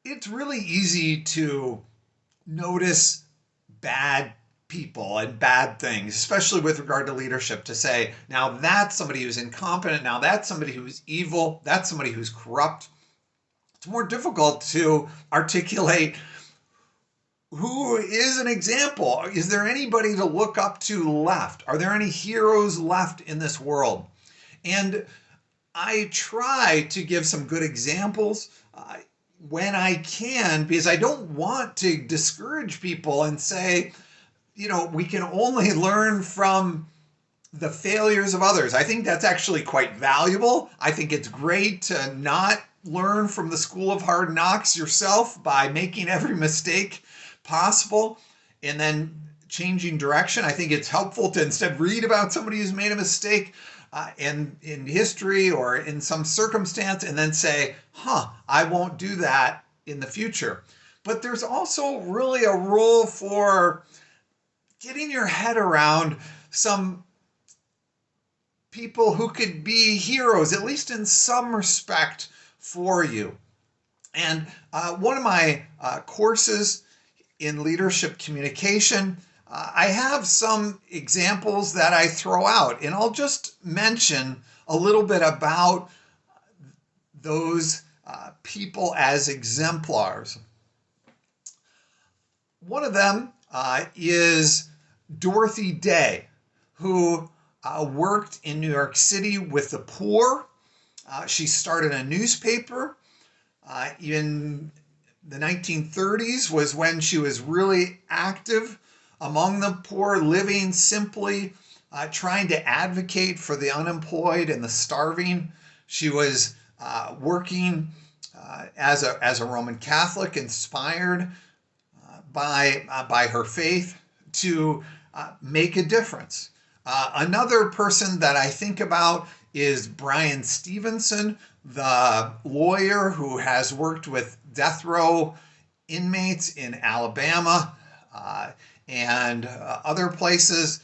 it's really easy to notice bad people and bad things, especially with regard to leadership, to say, now that's somebody who's incompetent, now that's somebody who's evil, that's somebody who's corrupt. It's more difficult to articulate who is an example. Is there anybody to look up to left? Are there any heroes left in this world? And I try to give some good examples when I can, because I don't want to discourage people and say, we can only learn from the failures of others. I think that's actually quite valuable. I think it's great to not learn from the school of hard knocks yourself by making every mistake possible and then changing direction. I think it's helpful to instead read about somebody who's made a mistake in history or in some circumstance and then say, I won't do that in the future. But there's also really a role for getting your head around some people who could be heroes, at least in some respect, for you. And one of my courses in leadership communication, I have some examples that I throw out, and I'll just mention a little bit about those people as exemplars. One of them is Dorothy Day, who worked in New York City with the poor. She started a newspaper in the 1930s was when she was really active among the poor, living simply, trying to advocate for the unemployed and the starving. She was working as a Roman Catholic, inspired by her faith to make a difference. Another person that I think about is Brian Stevenson, the lawyer who has worked with death row inmates in Alabama and other places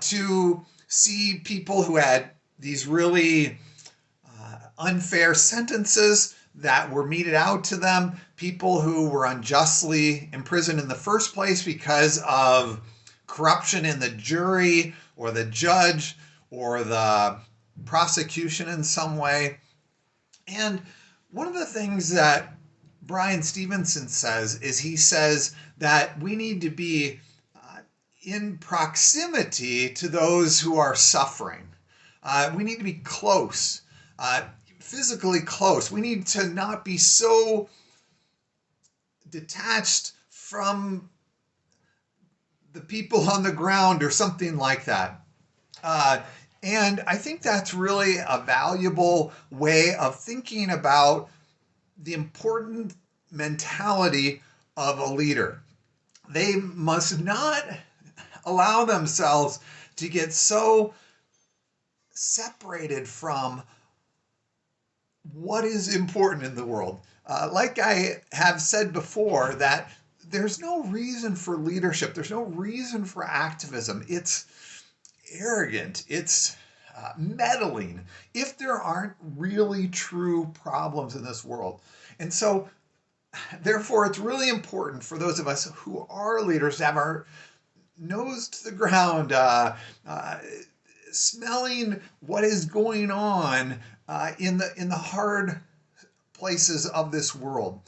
to see people who had these really unfair sentences that were meted out to them, people who were unjustly imprisoned in the first place because of corruption in the jury or the judge or the prosecution in some way. And one of the things that Brian Stevenson says is he says that we need to be in proximity to those who are suffering. We need to be close, physically close. We need to not be so detached from the people on the ground or something like that. And I think that's really a valuable way of thinking about the important mentality of a leader. They must not allow themselves to get so separated from what is important in the world. Like I have said before, that there's no reason for leadership. There's no reason for activism. It's arrogant. It's meddling if there aren't really true problems in this world. And so, therefore, it's really important for those of us who are leaders to have our nose to the ground, smelling what is going on in the hard places of this world.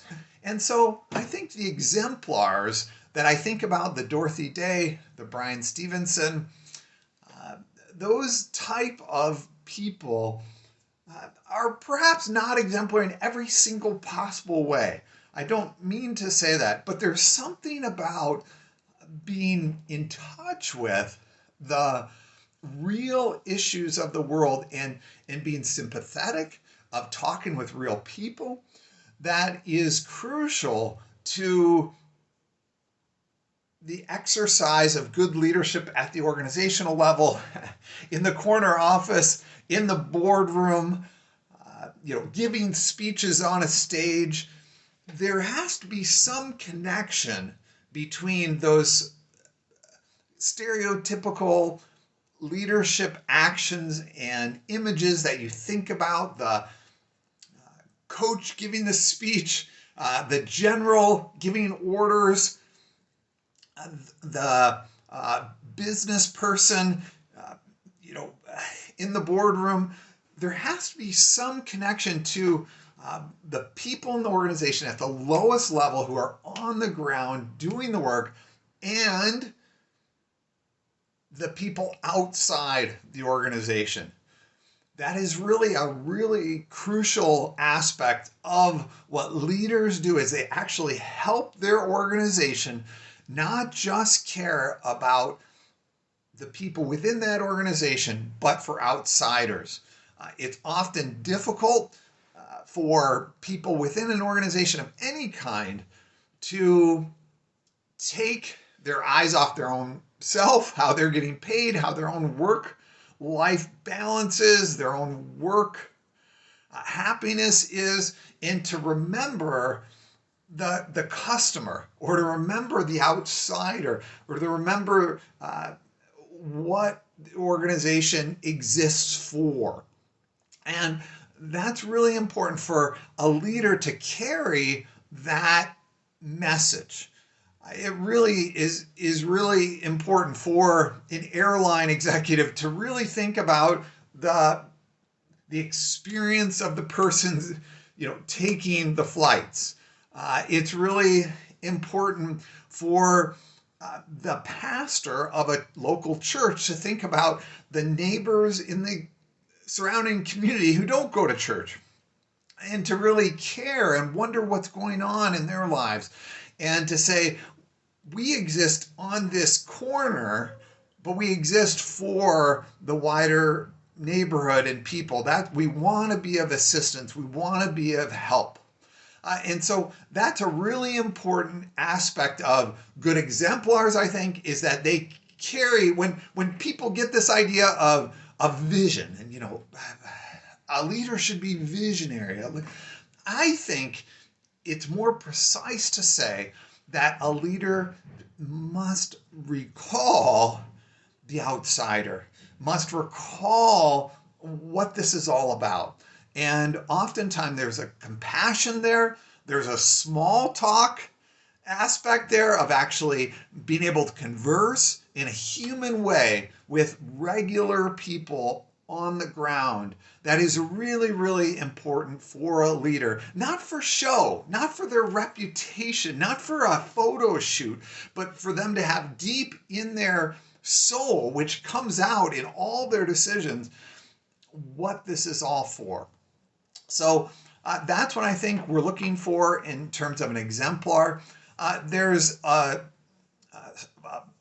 And so I think the exemplars that I think about, the Dorothy Day, the Brian Stevenson, those type of people are perhaps not exemplary in every single possible way. I don't mean to say that, but there's something about being in touch with the real issues of the world and being sympathetic, of talking with real people, that is crucial to the exercise of good leadership at the organizational level, in the corner office, in the boardroom, giving speeches on a stage. There has to be some connection between those stereotypical leadership actions and images that you think about, the coach giving the speech the general giving orders, the business person, uh, you know, in the boardroom. There has to be some connection to the people in the organization at the lowest level who are on the ground doing the work, and the people outside the organization. That is really a really crucial aspect of what leaders do, is they actually help their organization not just care about the people within that organization, but for outsiders. It's often difficult for people within an organization of any kind to take their eyes off their own self, how they're getting paid, how their own work life balances, their own work happiness is, and to remember the customer, or to remember the outsider, or to remember what the organization exists for. And that's really important for a leader to carry that message. It really is really important for an airline executive to really think about the experience of the person, taking the flights. It's really important for the pastor of a local church to think about the neighbors in the surrounding community who don't go to church, and to really care and wonder what's going on in their lives, and to say, we exist on this corner, but we exist for the wider neighborhood and people. That we want to be of assistance, we want to be of help. And so that's a really important aspect of good exemplars, I think, is that they carry, when people get this idea of vision, and a leader should be visionary. I think it's more precise to say that a leader must recall the outsider, must recall what this is all about. And oftentimes there's a compassion there, there's a small talk aspect there of actually being able to converse in a human way with regular people on the ground. That is really, really important for a leader. Not for show, not for their reputation, not for a photo shoot, but for them to have deep in their soul, which comes out in all their decisions, what this is all for. So that's what I think we're looking for in terms of an exemplar. There's a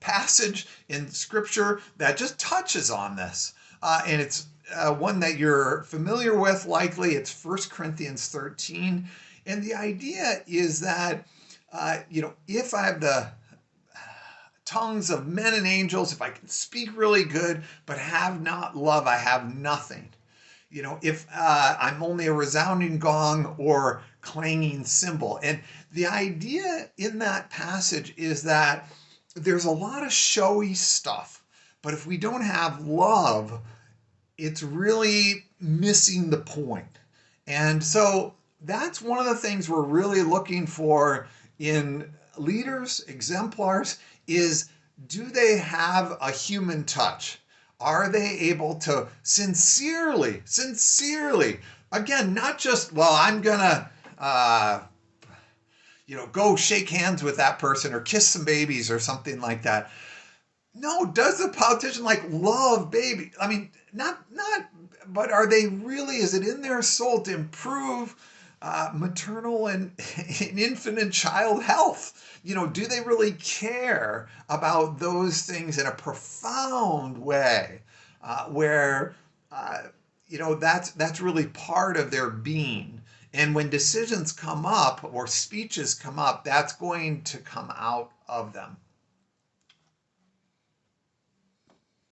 passage in Scripture that just touches on this, and it's one that you're familiar with, likely. It's 1 Corinthians 13, and the idea is that if I have the tongues of men and angels, if I can speak really good but have not love, I have nothing. If I'm only a resounding gong or clanging cymbal. And the idea in that passage is that there's a lot of showy stuff, but if we don't have love, it's really missing the point. And so that's one of the things we're really looking for in leaders, exemplars, is, do they have a human touch? Are they able to sincerely, again, not just, well, I'm gonna, go shake hands with that person or kiss some babies or something like that. No, does the politician love baby? I mean, not, but are they really, is it in their soul to improve maternal and infant and child health? Do they really care about those things in a profound way, where that's really part of their being? And when decisions come up or speeches come up, that's going to come out of them.